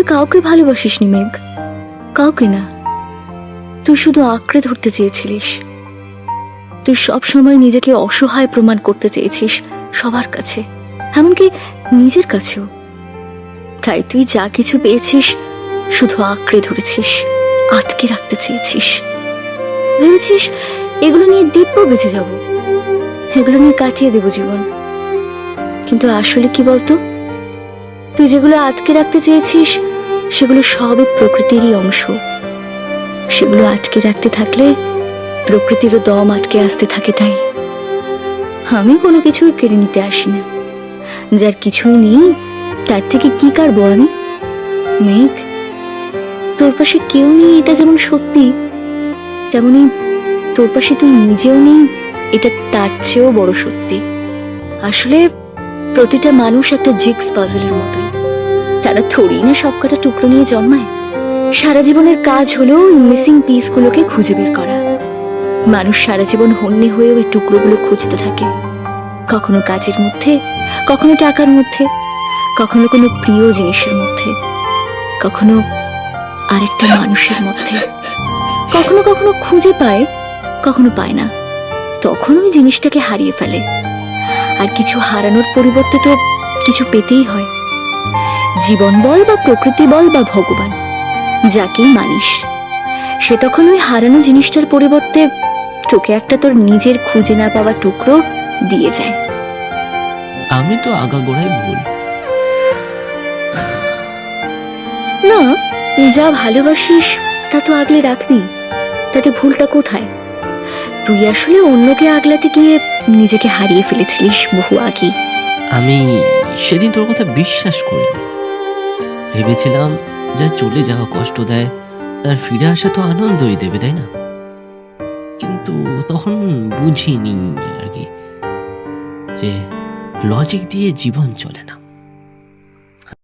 তুই কাউকে ভালোবাসিসনি মেঘ, কাউকে না। তুই শুধু আঁকড়ে ধরতে চেয়েছিলিস। তুই সব সময় নিজেকে অসহায় প্রমাণ করতে চেয়েছিস সবার কাছে, এমনকি নিজের কাছেও। তাই তুই যা কিছু পেয়েছিস শুধু আঁকড়ে ধরেছিস, আটকে রাখতে চেয়েছিস। ভেবেছিস এগুলো নিয়ে দিব্য বেঁচে যাব, এগুলো নিয়ে কাটিয়ে দেব জীবন। কিন্তু আসলে কি বলতো, তুই যেগুলো আটকে রাখতে চেয়েছিস সেগুলো সবই প্রকৃতিরই অংশ। সেগুলো আটকে রাখতে থাকলে প্রকৃতিরও দম আটকে আসতে থাকে। তাই আমি কোনো কিছুই কেড়ে নিতে আসি না। যার কিছুই নেই তার থেকে কি কাড়বো আমি? মেঘ, তোর পাশে কেউ নেই এটা যেমন সত্যি, তেমনি তোর পাশে তুই নিজেও নেই এটা তার চেয়েও বড় সত্যি। আসলে প্রতিটা মানুষ একটা জিগস পাজলের মতোই। তারা থোড়ি না সবকটা টুকরো নিয়ে জন্মায়। সারা জীবনের কাজ হলো এই মিসিং পিসগুলোকে খুঁজে বের করা। মানুষ সারা জীবন হন্যে হয়ে ওই টুকরোগুলো খুঁজতে থাকে, কখনো কাজের মধ্যে, কখনো টাকার মধ্যে, কখনো কোনো প্রিয় জিনিসের মধ্যে, কখনো আরেকটা মানুষের মধ্যে। কখনো কখনো খুঁজে পায়, কখনো পায় না, তখন ওই জিনিসটাকে হারিয়ে ফেলে। আর কিছু হারানোর পরিবর্তে তো কিছু পেতেই হয়। জীবন বল বা প্রকৃতি বল বা ভগবান, যাকেই মানিস, সে তখন ওই হারানো জিনিসটার পরিবর্তে তোকে একটা তোর নিজের খুঁজে না পাওয়া টুকরো দিয়ে যায়। আমি তো আগাগোড়াই ভুল। না, যা ভালোবাসিস তা তো আগলে রাখবি, তাতে ভুলটা কোথায়? তুই আসলে অন্যকে আগলাতে গিয়ে নিজেকে হারিয়ে ফেলেছিলিস বহু আগে। আমি সেদিন তোর কথা বিশ্বাস করিনি। ভেবেছিলাম যা চলে যাওয়া কষ্ট দেয় তার ফিরে আসা তো আনন্দই দেবে, তাই না? কিন্তু তখন বুঝিনি আর কি, যে লজিক দিয়ে জীবন চলে না।